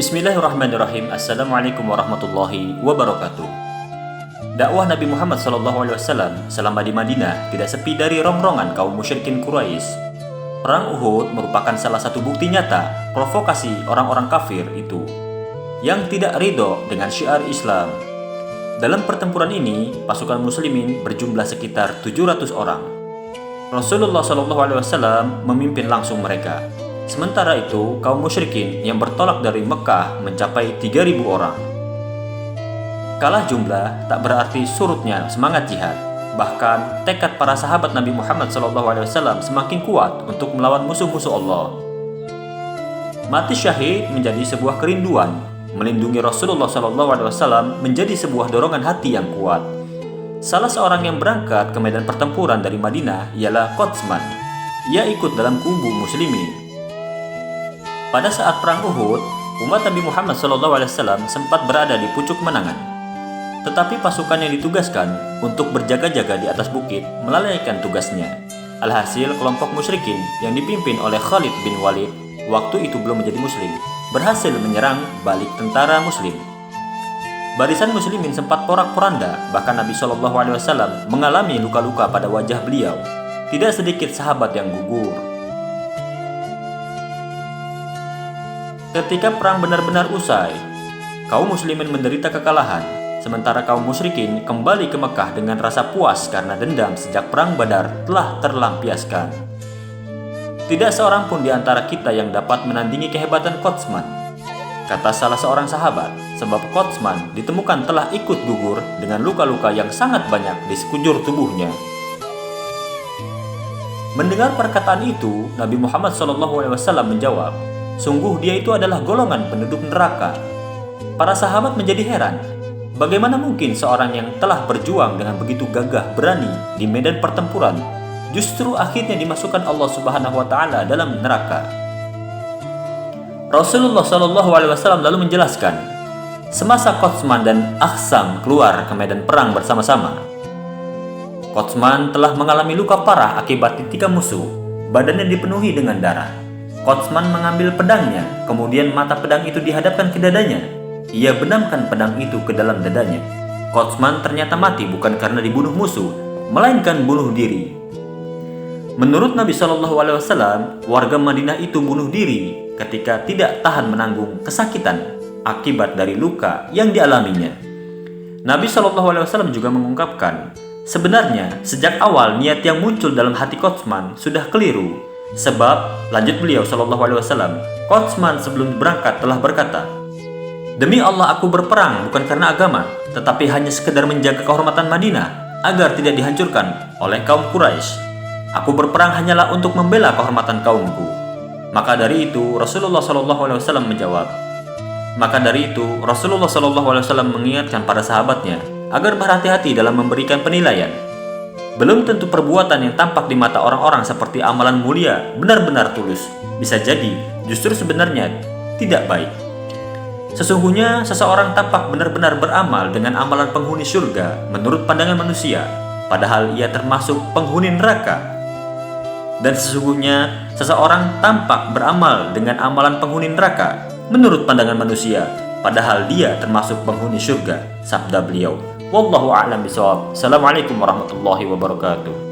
Bismillahirrahmanirrahim. Assalamualaikum warahmatullahi wabarakatuh. Dakwah Nabi Muhammad SAW selama di Madinah tidak sepi dari rongrongan kaum musyrikin Quraisy. Perang Uhud merupakan salah satu bukti nyata provokasi orang-orang kafir itu yang tidak ridho dengan syiar Islam. Dalam pertempuran ini, pasukan muslimin berjumlah sekitar 700 orang. Rasulullah SAW memimpin langsung mereka. Sementara itu, kaum musyrikin yang bertolak dari Mekah mencapai 3.000 orang. Kalah jumlah tak berarti surutnya semangat jihad. Bahkan, tekad para sahabat Nabi Muhammad SAW semakin kuat untuk melawan musuh-musuh Allah. Mati syahid menjadi sebuah kerinduan. Melindungi Rasulullah SAW menjadi sebuah dorongan hati yang kuat. Salah seorang yang berangkat ke medan pertempuran dari Madinah ialah Qotsman. Ia ikut dalam kubu muslimin. Pada saat perang Uhud, umat Nabi Muhammad SAW sempat berada di pucuk kemenangan. Tetapi pasukan yang ditugaskan untuk berjaga-jaga di atas bukit melalaikan tugasnya. Alhasil, kelompok musyrikin yang dipimpin oleh Khalid bin Walid, waktu itu belum menjadi muslim, berhasil menyerang balik tentara muslim. Barisan muslimin sempat porak-poranda, bahkan Nabi SAW mengalami luka-luka pada wajah beliau. Tidak sedikit sahabat yang gugur. Ketika perang benar-benar usai, kaum muslimin menderita kekalahan, sementara kaum musyrikin kembali ke Mekah dengan rasa puas karena dendam sejak perang Badar telah terlampiaskan. Tidak seorang pun di antara kita yang dapat menandingi kehebatan Qotsman, kata salah seorang sahabat, sebab Qotsman ditemukan telah ikut gugur dengan luka-luka yang sangat banyak di sekujur tubuhnya. Mendengar perkataan itu, Nabi Muhammad SAW menjawab, "Sungguh dia itu adalah golongan penduduk neraka." Para sahabat menjadi heran. Bagaimana mungkin seorang yang telah berjuang dengan begitu gagah berani di medan pertempuran justru akhirnya dimasukkan Allah Subhanahu wa taala dalam neraka? Rasulullah SAW lalu menjelaskan, semasa Qotsman dan Akhsam keluar ke medan perang bersama-sama, Qotsman telah mengalami luka parah akibat ditikam musuh, badannya dipenuhi dengan darah. Qotsman mengambil pedangnya, kemudian mata pedang itu dihadapkan ke dadanya. Ia benamkan pedang itu ke dalam dadanya. Qotsman ternyata mati bukan karena dibunuh musuh, melainkan bunuh diri. Menurut Nabi SAW, warga Madinah itu bunuh diri ketika tidak tahan menanggung kesakitan akibat dari luka yang dialaminya. Nabi SAW juga mengungkapkan, sebenarnya sejak awal niat yang muncul dalam hati Qotsman sudah keliru. Sebab, lanjut beliau SAW, Qotsman sebelum berangkat telah berkata, "Demi Allah aku berperang bukan karena agama, tetapi hanya sekedar menjaga kehormatan Madinah agar tidak dihancurkan oleh kaum Quraisy. Aku berperang hanyalah untuk membela kehormatan kaumku." Maka dari itu Rasulullah SAW menjawab, mengingatkan para sahabatnya agar berhati-hati dalam memberikan penilaian. Belum tentu perbuatan yang tampak di mata orang-orang seperti amalan mulia benar-benar tulus. Bisa jadi justru sebenarnya tidak baik. Sesungguhnya seseorang tampak benar-benar beramal dengan amalan penghuni surga menurut pandangan manusia, padahal ia termasuk penghuni neraka. Dan sesungguhnya seseorang tampak beramal dengan amalan penghuni neraka menurut pandangan manusia, padahal dia termasuk penghuni surga. Sabda beliau. Wallahu a'lam bishawab. Assalamualaikum warahmatullahi wabarakatuh.